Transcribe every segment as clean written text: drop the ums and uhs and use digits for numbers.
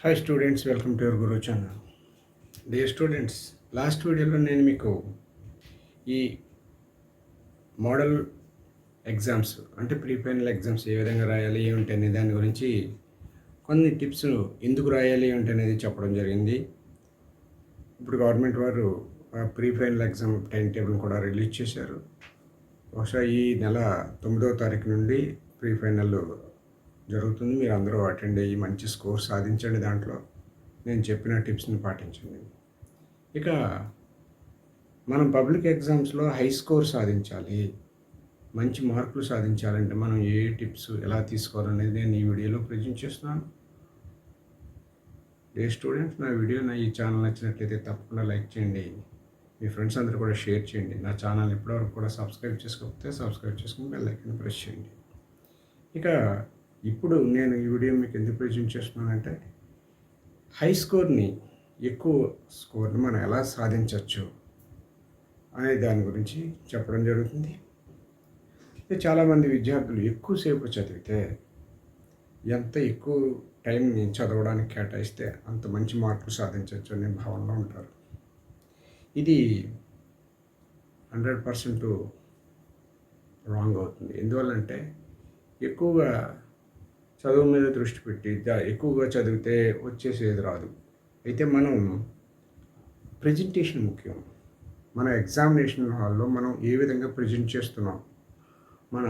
Hi students, welcome to your Guru channel. Dear students, last వీడియోలో నేను మీకు ఈ మోడల్ ఎగ్జామ్స్ అంటే ప్రీ ఫైనల్ ఎగ్జామ్స్ ఏ విధంగా రాయాలి ఏమిటి అనే దాని గురించి కొన్ని టిప్స్ ఎందుకు రాయాలి ఏమిటి అనేది చెప్పడం జరిగింది. ఇప్పుడు గవర్నమెంట్ వారు pre final exam time table కూడా రిలీజ్ చేశారు. బహుశా ఈ నెల 9వ తారీఖు నుండి ప్రీ ఫైనల్ జరుగుతుంది. మీరు అందరూ అటెండ్ అయ్యి మంచి స్కోర్ సాధించండి. దాంట్లో నేను చెప్పిన టిప్స్ని పాటించండి. ఇక మనం పబ్లిక్ ఎగ్జామ్స్లో హై స్కోర్ సాధించాలి, మంచి మార్కులు సాధించాలంటే మనం ఏ టిప్స్ ఎలా తీసుకోవాలనేది నేను ఈ వీడియోలో ప్రజెంట్ చేస్తున్నాను. ఏ స్టూడెంట్స్, నా ఈ ఛానల్ నచ్చినట్లయితే తప్పకుండా లైక్ చేయండి, మీ ఫ్రెండ్స్ అందరూ కూడా షేర్ చేయండి. నా ఛానల్ ఇప్పటివరకు కూడా సబ్స్క్రైబ్ చేసుకోకపోతే సబ్స్క్రైబ్ చేసుకుని బెల్ ఐకాన్ ప్రెస్ చేయండి. ఇక ఇప్పుడు నేను ఈ వీడియో మీకు ఎందుకు ప్రజెంట్ చేస్తున్నానంటే హై స్కోర్ని, ఎక్కువ స్కోర్ని మనం ఎలా సాధించవచ్చు అనే దాని గురించి చెప్పడం జరుగుతుంది. చాలామంది విద్యార్థులు ఎక్కువసేపు చదివితే, ఎంత ఎక్కువ టైంని చదవడానికి కేటాయిస్తే అంత మంచి మార్కులు సాధించవచ్చు అనే భావనలో ఉంటారు. ఇది 100% రాంగ్ అవుతుంది. ఎందువల్లంటే ఎక్కువగా చదువు మీద దృష్టి పెట్టి ఎక్కువగా చదివితే వచ్చేసేది రాదు. అయితే మనం ప్రజెంటేషన్ ముఖ్యం. మన ఎగ్జామినేషన్ హాల్లో మనం ఏ విధంగా ప్రజెంట్ చేస్తున్నాం, మన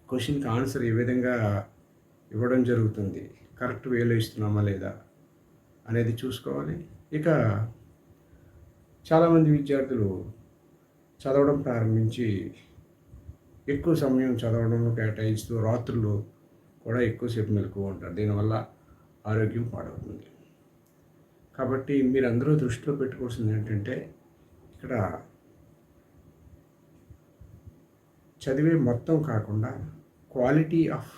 క్వశ్చన్కి ఆన్సర్ ఏ విధంగా ఇవ్వడం జరుగుతుంది, కరెక్ట్ వేలో ఇస్తున్నామా లేదా అనేది చూసుకోవాలి. ఇక చాలామంది విద్యార్థులు చదవడం ప్రారంభించి ఎక్కువ సమయం చదవడంలో కేటాయిస్తూ రాత్రులు కూడా ఎక్కువసేపు మెలకువ ఉంటారు. దీనివల్ల ఆరోగ్యం పాడవుతుంది. కాబట్టి మీరందరూ దృష్టిలో పెట్టుకోవాల్సింది ఏంటంటే, ఇక్కడ చదివే మొత్తం కాకుండా క్వాలిటీ ఆఫ్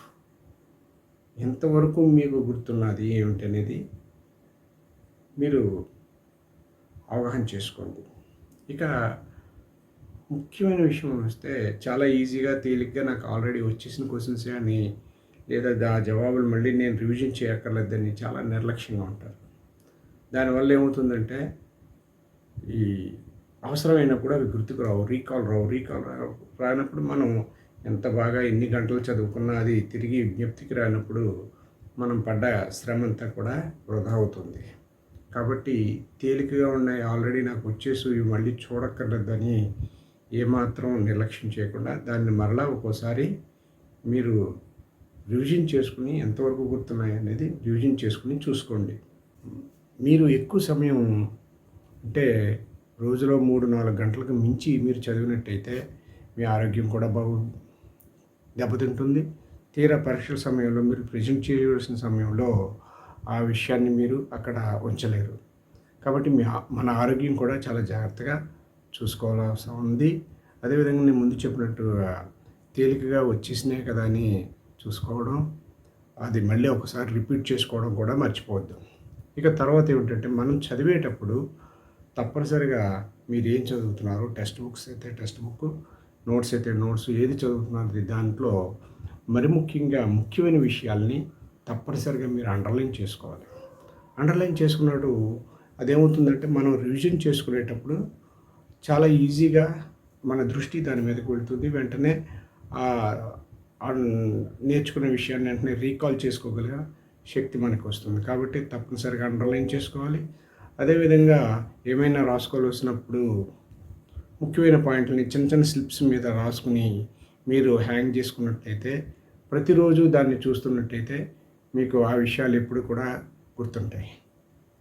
ఎంతవరకు మీకు గుర్తున్నది ఏమిటి అనేది మీరు అవగాహన చేసుకోండి. ఇక ముఖ్యమైన విషయం వస్తే, చాలా ఈజీగా తేలిగ్గా నాకు ఆల్రెడీ వచ్చేసిన క్వశ్చన్స్ అని లేదా జవాబులు మళ్ళీ నేను రివిజన్ చేయక్కర్లేదని చాలా నిర్లక్ష్యంగా ఉంటారు. దానివల్ల ఏమవుతుందంటే, ఈ అవసరమైనప్పుడు అవి గుర్తుకు రావు, రీకాల్ రానప్పుడు మనం ఎంత బాగా ఎన్ని గంటలు చదువుకున్నా అది తిరిగి జ్ఞప్తికి రానప్పుడు మనం పడ్డ శ్రమ అంతా కూడా వృధా అవుతుంది. కాబట్టి తేలికగా ఉన్నాయి, ఆల్రెడీ నాకు వచ్చేసి ఇవి మళ్ళీ చూడక్కర్లేదని ఏమాత్రం నిర్లక్ష్యం చేయకుండా దాన్ని మరలా ఒక్కోసారి మీరు రివిజన్ చేసుకుని ఎంతవరకు గుర్తున్నాయి అనేది రివిజన్ చేసుకుని చూసుకోండి. మీరు ఎక్కువ సమయం అంటే రోజులో 3-4 గంటలకు మించి మీరు చదివినట్టయితే మీ ఆరోగ్యం కూడా దెబ్బతింటుంది. తీరా పరీక్షల సమయంలో మీరు ప్రజెంట్ చేయవలసిన సమయంలో ఆ విషయాన్ని మీరు అక్కడ ఉంచలేరు. కాబట్టి మన ఆరోగ్యం కూడా చాలా జాగ్రత్తగా చూసుకోవాల్సి ఉంది. అదేవిధంగా నేను ముందు చెప్పినట్టుగా తేలికగా వచ్చేసినాయి కదా అని చూసుకోవడం, అది మళ్ళీ ఒకసారి రిపీట్ చేసుకోవడం కూడా మర్చిపోవద్దు. ఇక తర్వాత ఏమిటంటే, మనం చదివేటప్పుడు తప్పనిసరిగా మీరు ఏం చదువుతున్నారు, టెక్స్ట్ బుక్స్ అయితే టెక్స్ట్ బుక్, నోట్స్ అయితే నోట్స్, ఏది చదువుతున్నారు దాంట్లో మరి ముఖ్యంగా ముఖ్యమైన విషయాల్ని తప్పనిసరిగా మీరు అండర్లైన్ చేసుకోవాలి. అండర్లైన్ చేసుకున్నట్టు అదేమవుతుందంటే, మనం రివిజన్ చేసుకునేటప్పుడు చాలా ఈజీగా మన దృష్టి దాని మీదకి వెళ్తుంది. వెంటనే నేర్చుకునే విషయాన్ని వెంటనే రీకాల్ చేసుకోగలిగే శక్తి మనకు వస్తుంది. కాబట్టి తప్పనిసరిగా అండర్లైన్ చేసుకోవాలి. అదేవిధంగా ఏమైనా రాసుకోవాల్సినప్పుడు ముఖ్యమైన పాయింట్లని చిన్న చిన్న స్లిప్స్ మీద రాసుకుని మీరు హ్యాంగ్ చేసుకున్నట్టయితే, ప్రతిరోజు దాన్ని చూస్తున్నట్టయితే మీకు ఆ విషయాలు ఎప్పుడు కూడా గుర్తుంటాయి.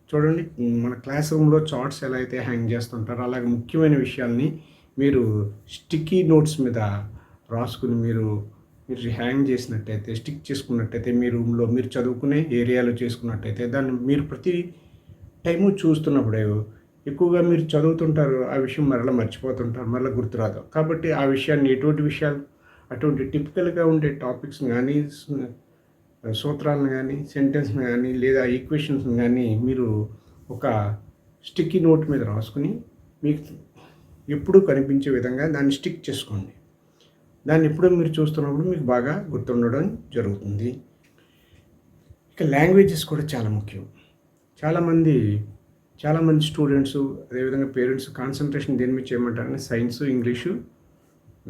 చూడండి, మన క్లాస్ రూమ్లో చార్ట్స్ ఎలా అయితే హ్యాంగ్ చేస్తుంటారో అలాగే ముఖ్యమైన విషయాల్ని మీరు స్టిక్కీ నోట్స్ మీద రాసుకుని మీరు హ్యాంగ్ చేసినట్టయితే, స్టిక్ చేసుకున్నట్టయితే, మీ రూమ్లో మీరు చదువుకునే ఏరియాలో చేసుకున్నట్టయితే దాన్ని మీరు ప్రతి టైము చూస్తున్నప్పుడు ఎక్కువగా మీరు చదువుతుంటారు, ఆ విషయం మరలా మర్చిపోతుంటారు, మరలా గుర్తురాదు. కాబట్టి ఆ విషయాన్ని ఎటువంటి విషయాలు, అటువంటి టిపికల్గా ఉండే టాపిక్స్ని కానీ, సూత్రాలను కానీ, సెంటెన్స్ని కానీ లేదా ఈక్వేషన్స్ని కానీ మీరు ఒక స్టిక్కీ నోట్ మీద రాసుకుని మీకు ఎప్పుడూ కనిపించే విధంగా దాన్ని స్టిక్ చేసుకోండి. దాన్ని ఎప్పుడూ మీరు చూస్తున్నప్పుడు మీకు బాగా గుర్తుండడం జరుగుతుంది. ఇక లాంగ్వేజెస్ కూడా చాలా ముఖ్యం. చాలామంది స్టూడెంట్స్ అదేవిధంగా పేరెంట్స్ కాన్సన్ట్రేషన్ దేని మీద చేయమంటారని సైన్స్, ఇంగ్లీషు,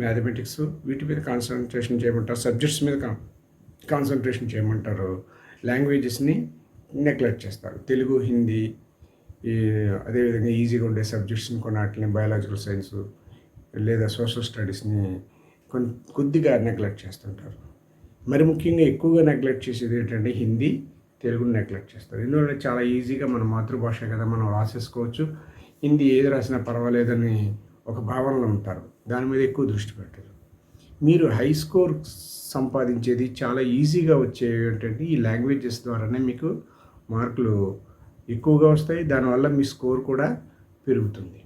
మ్యాథమెటిక్స్ వీటి మీద కాన్సన్ట్రేషన్ చేయమంటారు. సబ్జెక్ట్స్ మీద కాన్సన్ట్రేషన్ చేయమంటారు. లాంగ్వేజెస్ని నెగ్లెక్ట్ చేస్తారు. తెలుగు, హిందీ, ఈ అదేవిధంగా ఈజీగా ఉండే సబ్జెక్ట్స్ని కొన్నిటిని బయాలజికల్ సైన్స్ లేదా సోషల్ స్టడీస్ని కొద్దిగా నెగ్లెక్ట్ చేస్తుంటారు. మరి ముఖ్యంగా ఎక్కువగా నెగ్లెక్ట్ చేసేది ఏంటంటే హిందీ, తెలుగుని నెగ్లెక్ట్ చేస్తారు. ఎందుకంటే చాలా ఈజీగా మన మాతృభాష కదా, మనం రాసేసుకోవచ్చు, హిందీ ఏది రాసినా పర్వాలేదని ఒక భావనలో ఉంటారు. దాని మీద ఎక్కువ దృష్టి పెట్టరు. మీరు హై స్కోర్ సంపాదించేది చాలా ఈజీగా వచ్చే ఏంటంటే ఈ లాంగ్వేజెస్ ద్వారానే మీకు మార్కులు ఎక్కువగా వస్తాయి. దానివల్ల మీ స్కోర్ కూడా పెరుగుతుంది.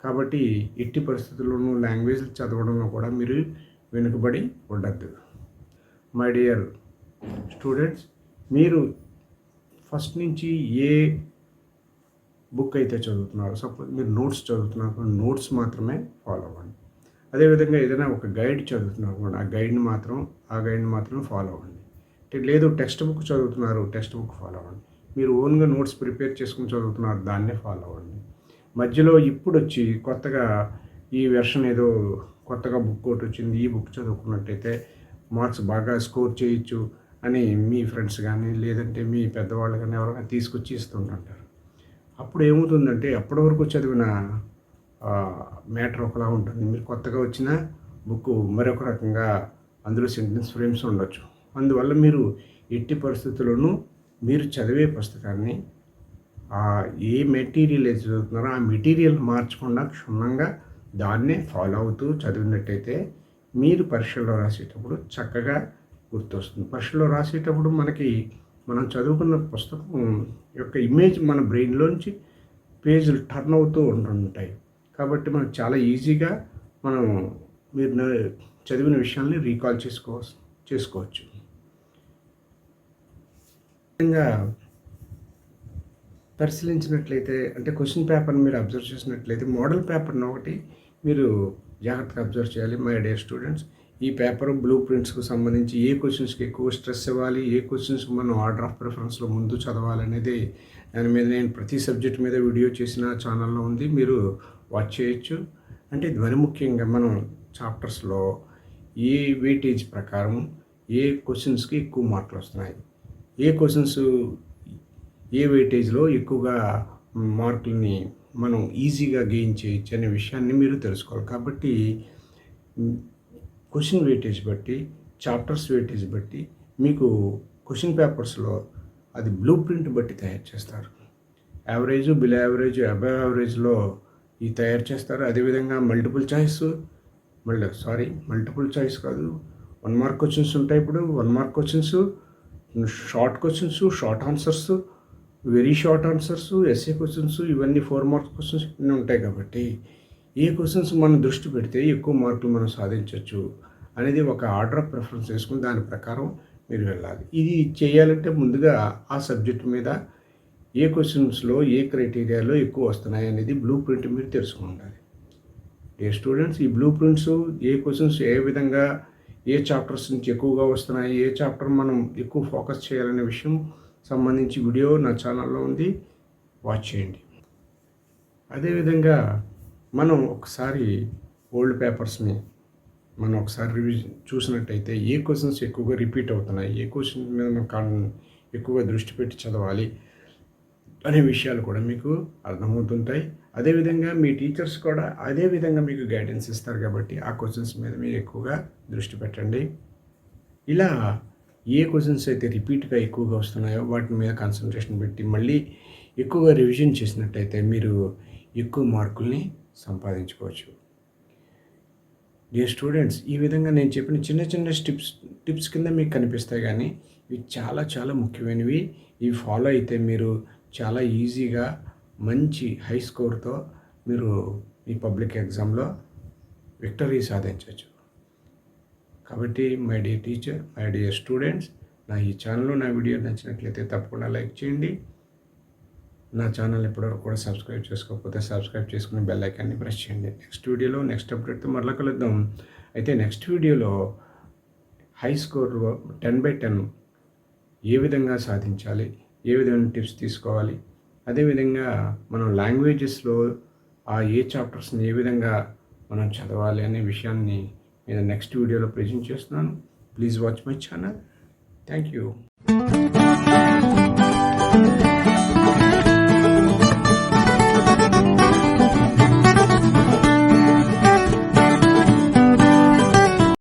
కాబట్టి ఎట్టి పరిస్థితుల్లోనూ లాంగ్వేజ్లు చదవడంలో కూడా మీరు వెనుకబడి ఉండద్దు. మై డియర్ స్టూడెంట్స్, మీరు ఫస్ట్ నుంచి ఏ బుక్ అయితే చదువుతున్నారు, సపోజ్ మీరు నోట్స్ చదువుతున్నారు, నోట్స్ మాత్రమే ఫాలో అవ్వండి. అదేవిధంగా ఏదైనా ఒక గైడ్ చదువుతున్నారు, ఆ గైడ్ని మాత్రం ఫాలో అవ్వండి. లేదు టెక్స్ట్ బుక్ చదువుతున్నారు, టెక్స్ట్ బుక్ ఫాలో అవ్వండి. మీరు ఓన్గా నోట్స్ ప్రిపేర్ చేసుకుని చదువుతున్నారు, దాన్నే ఫాలో అవ్వండి. మధ్యలో ఇప్పుడు వచ్చి కొత్తగా ఈ వెర్షన్ ఏదో కొత్తగా బుక్ ఒకటి వచ్చింది, ఈ బుక్ చదువుకున్నట్టయితే మార్క్స్ బాగా స్కోర్ చేయొచ్చు అని మీ ఫ్రెండ్స్ కానీ లేదంటే మీ పెద్దవాళ్ళు కానీ ఎవరైనా తీసుకొచ్చి ఇస్తుంటారు. అప్పుడు ఏమవుతుందంటే అప్పటి వరకు చదివిన మ్యాటర్ ఒకలా ఉంటుంది. మీరు కొత్తగా వచ్చిన బుక్ మరొక రకంగా అందులో సెంటెన్స్ ఫ్రేమ్స్ ఉండొచ్చు. అందువల్ల మీరు ఎట్టి పరిస్థితుల్లోనూ మీరు చదివే పుస్తకాన్ని ఏ మెటీరియల్ అయితే చదువుతున్నారో ఆ మెటీరియల్ మార్చకుండా క్షుణ్ణంగా దాన్నే ఫాలో అవుతూ చదివినట్టయితే మీరు పరీక్షల్లో రాసేటప్పుడు చక్కగా గుర్తొస్తుంది. పరీక్షలో రాసేటప్పుడు మనం చదువుకున్న పుస్తకం యొక్క ఇమేజ్ మన బ్రెయిన్లోంచి పేజీలు టర్న్ అవుతూ ఉంటుంటాయి. కాబట్టి మనకు చాలా ఈజీగా మీరు చదివిన విషయాల్ని రీకాల్ చేసుకోవచ్చు. ముఖ్యంగా పరిశీలించినట్లయితే అంటే క్వశ్చన్ పేపర్ని మీరు అబ్జర్వ్ చేసినట్లయితే మోడల్ పేపర్ని ఒకటి మీరు జాగ్రత్తగా అబ్జర్వ్ చేయాలి. మై డియర్ స్టూడెంట్స్, ఈ పేపర్ బ్లూ ప్రింట్స్కు సంబంధించి ఏ క్వశ్చన్స్కి ఎక్కువ స్ట్రెస్ ఇవ్వాలి, ఏ క్వశ్చన్స్కి మనం ఆర్డర్ ఆఫ్ ప్రిఫరెన్స్లో ముందు చదవాలనేది దాని మీద నేను ప్రతి సబ్జెక్ట్ మీద వీడియో చేసిన ఛానల్లో ఉంది, మీరు వాచ్ చేయొచ్చు. అంటే ధ్వని ముఖ్యంగా మనం చాప్టర్స్లో ఏ వెయిటేజ్ ప్రకారం ఏ క్వశ్చన్స్కి ఎక్కువ మార్కులు వస్తున్నాయి, ఏ క్వశ్చన్స్ ఏ వెయిటేజ్లో ఎక్కువగా మార్కుల్ని మనం ఈజీగా గెయిన్ చేయొచ్చు అనే విషయాన్ని మీరు తెలుసుకోవాలి. కాబట్టి క్వశ్చన్ వెయిటేజ్ బట్టి, చాప్టర్స్ వెయిటేజ్ బట్టి మీకు క్వశ్చన్ పేపర్స్లో అది బ్లూ ప్రింట్ బట్టి తయారు చేస్తారు. యావరేజ్, బిలో యావరేజ్, అబవ్ యావరేజ్లో ఈ తయారు చేస్తారు. అదేవిధంగా మల్టిపుల్ చాయిస్ కాదు, 1 మార్క్ క్వశ్చన్స్ ఉంటాయి. ఇప్పుడు 1 mark questions, short questions, short answers, very short answers, SA questions, ఇవన్నీ 4 మార్క్స్ క్వశ్చన్స్ ఇవన్నీ ఉంటాయి. కాబట్టి ఏ క్వశ్చన్స్ మనం దృష్టి పెడితే ఎక్కువ మార్కులు మనం సాధించవచ్చు అనేది ఒక ఆర్డర్ ఆఫ్ ప్రిఫరెన్స్ వేసుకుని దాని ప్రకారం మీరు వెళ్ళాలి. ఇది చేయాలంటే ముందుగా ఆ సబ్జెక్ట్ మీద ఏ క్వశ్చన్స్లో ఏ క్రైటీరియాలో ఎక్కువ వస్తున్నాయి అనేది బ్లూ ప్రింట్ మీరు తెలుసుకుని ఉండాలి. ఏ స్టూడెంట్స్, ఈ బ్లూ ప్రింట్స్ ఏ క్వశ్చన్స్ ఏ విధంగా ఏ చాప్టర్స్ నుంచి ఎక్కువగా వస్తున్నాయి, ఏ చాప్టర్ మనం ఎక్కువ ఫోకస్ చేయాలనే విషయం సంబంధించి వీడియో నా ఛానల్లో ఉంది, వాచ్ చేయండి. అదేవిధంగా మనం ఒకసారి ఓల్డ్ పేపర్స్ని మనం ఒకసారి రివిజన్ చూసినట్టయితే ఏ క్వశ్చన్స్ ఎక్కువగా రిపీట్ అవుతున్నాయి, ఏ క్వశ్చన్ మీద మనం ఎక్కువగా దృష్టి పెట్టి చదవాలి అనే విషయాలు కూడా మీకు అర్థమవుతుంటాయి. అదేవిధంగా మీ టీచర్స్ కూడా అదే విధంగా మీకు గైడెన్స్ ఇస్తారు. కాబట్టి ఆ క్వశ్చన్స్ మీద మీరు ఎక్కువగా దృష్టి పెట్టండి. ఇలా ఏ క్వశ్చన్స్ అయితే రిపీట్గా ఎక్కువగా వస్తున్నాయో వాటి మీద కాన్సన్ట్రేషన్ పెట్టి మళ్ళీ ఎక్కువగా రివిజన్ చేసినట్టయితే మీరు ఎక్కువ మార్కుల్ని సంపాదించుకోవచ్చు. డియర్ స్టూడెంట్స్, ఈ విధంగా నేను చెప్పిన చిన్న చిన్న టిప్స్ కింద మీకు కనిపిస్తాయి, కానీ ఇవి చాలా చాలా ముఖ్యమైనవి. ఇవి ఫాలో అయితే మీరు చాలా ఈజీగా మంచి హై స్కోర్తో మీరు ఈ పబ్లిక్ ఎగ్జామ్లో విక్టరీ సాధించవచ్చు. కాబట్టి my dear teacher, my dear students, ఈ ఛానల్లో నా వీడియో నచ్చినట్లయితే తప్పకుండా లైక్ చేయండి. నా ఛానల్ ఇప్పటివరకు కూడా సబ్స్క్రైబ్ చేసుకోకపోతే సబ్స్క్రైబ్ చేసుకుని బెల్ ఐకాన్ని ప్రెస్ చేయండి. నెక్స్ట్ వీడియోలో నెక్స్ట్ అప్డేట్తో మరలా కలుద్దాం. అయితే నెక్స్ట్ వీడియోలో హై స్కోర్ 10/10 ఏ విధంగా సాధించాలి, ఏ విధమైన టిప్స్ తీసుకోవాలి, అదేవిధంగా మనం లాంగ్వేజెస్లో ఏ చాప్టర్స్ని ఏ విధంగా మనం చదవాలి అనే విషయాన్ని నేను నెక్స్ట్ వీడియోలో ప్రజెంట్ చేస్తున్నాను. Please watch my channel. Thank you.